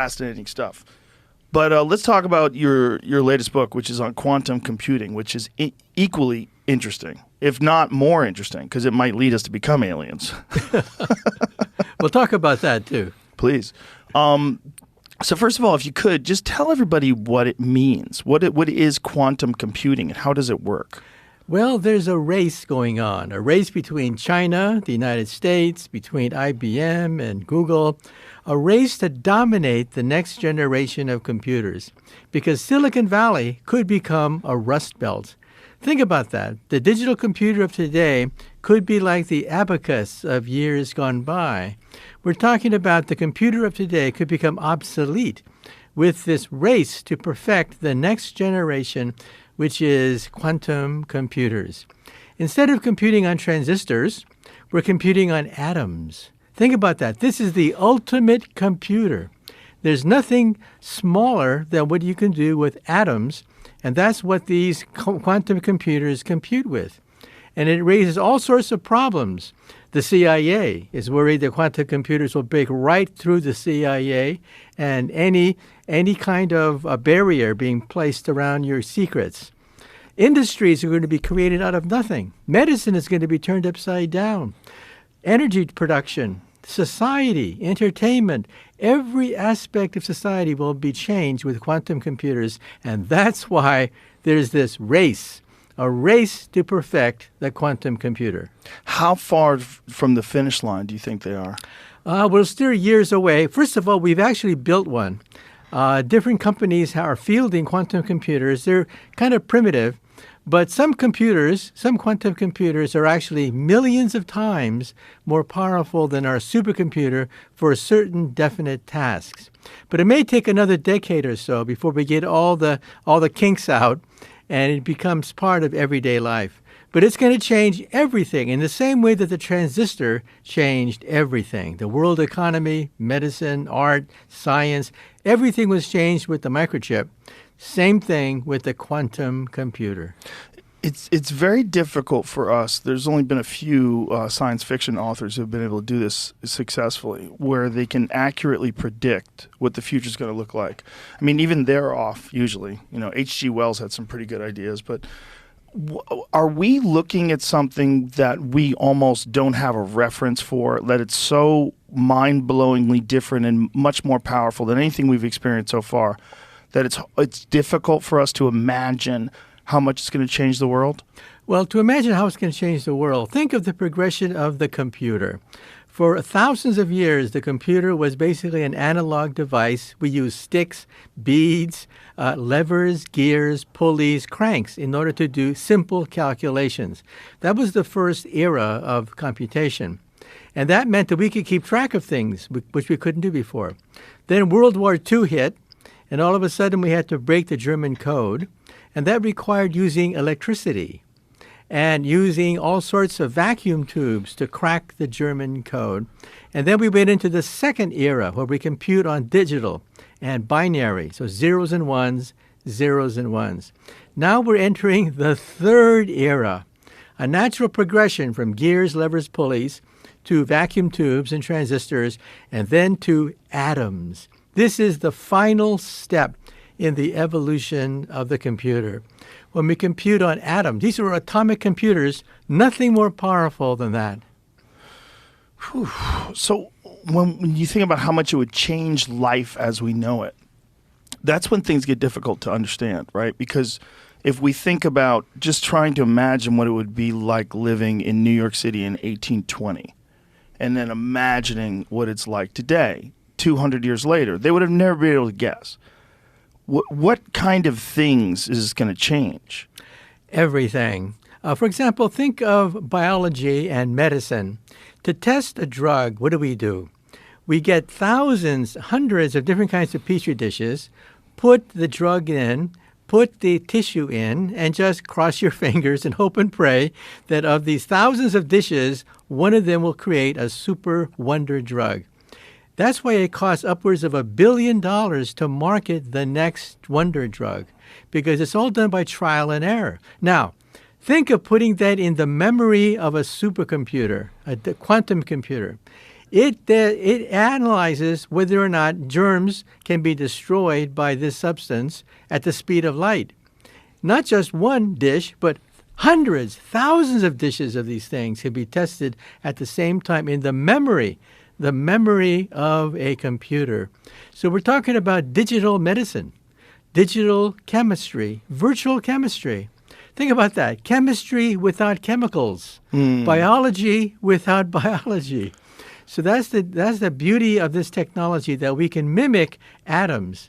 fascinating stuff. But let's talk about your latest book, which is on quantum computing, which is equally interesting, if not more interesting, because it might lead us to become aliens. We'll talk about that, too. Please. So first of all, if you could, just tell everybody what it means. What is quantum computing and how does it work? Well, there's a race going on, a race between China, the United States, between IBM and Google, a race to dominate the next generation of computers, because Silicon Valley could become a rust belt. Think about that. The digital computer of today could be like the abacus of years gone by. We're talking about the computer of today could become obsolete with this race to perfect the next generation, which is quantum computers. Instead of computing on transistors, we're computing on atoms. Think about that. This is the ultimate computer. There's nothing smaller than what you can do with atoms, and that's what these quantum computers compute with. And it raises all sorts of problems. The CIA is worried that quantum computers will break right through the CIA and any kind of a barrier being placed around your secrets. Industries are going to be created out of nothing. Medicine is going to be turned upside down. Energy production, society, entertainment, every aspect of society will be changed with quantum computers. And that's why there's this race, a race to perfect the quantum computer. How far from the finish line do you think they are? We're still years away. First of all, we've actually built one. Different companies are fielding quantum computers. They're kind of primitive, but some quantum computers are actually millions of times more powerful than our supercomputer for certain definite tasks. But it may take another decade or so before we get all the kinks out and it becomes part of everyday life. But it's going to change everything in the same way that the transistor changed everything. The world economy, medicine, art, science, everything was changed with the microchip. Same thing with the quantum computer. It's very difficult for us. There's only been a few science fiction authors who have been able to do this successfully, where they can accurately predict what the future is going to look like. I mean, even they're off usually. H.G. Wells had some pretty good ideas, but are we looking at something that we almost don't have a reference for, that it's so mind-blowingly different and much more powerful than anything we've experienced so far, that it's difficult for us to imagine how much it's going to change the world? Well, to imagine how it's going to change the world, think of the progression of the computer. For thousands of years, the computer was basically an analog device. We used sticks, beads, levers, gears, pulleys, cranks in order to do simple calculations. That was the first era of computation. And that meant that we could keep track of things, which we couldn't do before. Then World War II hit, and all of a sudden we had to break the German code. And that required using electricity and using all sorts of vacuum tubes to crack the German code. And then we went into the second era where we compute on digital and binary, so zeros and ones, zeros and ones. Now we're entering the third era, a natural progression from gears, levers, pulleys to vacuum tubes and transistors, and then to atoms. This is the final step in the evolution of the computer. When we compute on atoms, these are atomic computers, nothing more powerful than that. Whew. So when you think about how much it would change life as we know it, that's when things get difficult to understand, right? Because if we think about just trying to imagine what it would be like living in New York City in 1820, and then imagining what it's like today, 200 years later, they would have never been able to guess. What kind of things is going to change? Everything. For example, think of biology and medicine. To test a drug, what do? We get thousands, hundreds of different kinds of petri dishes, put the drug in, put the tissue in, and just cross your fingers and hope and pray that of these thousands of dishes, one of them will create a super wonder drug. That's why it costs upwards of $1 billion to market the next wonder drug, because it's all done by trial and error. Now, think of putting that in the memory of a supercomputer, a quantum computer. It analyzes whether or not germs can be destroyed by this substance at the speed of light. Not just one dish, but hundreds, thousands of dishes of these things can be tested at the same time in the memory of a computer. So we're talking about digital medicine, digital chemistry, virtual chemistry. Think about that. Chemistry without chemicals, biology without biology. So that's the beauty of this technology, that we can mimic atoms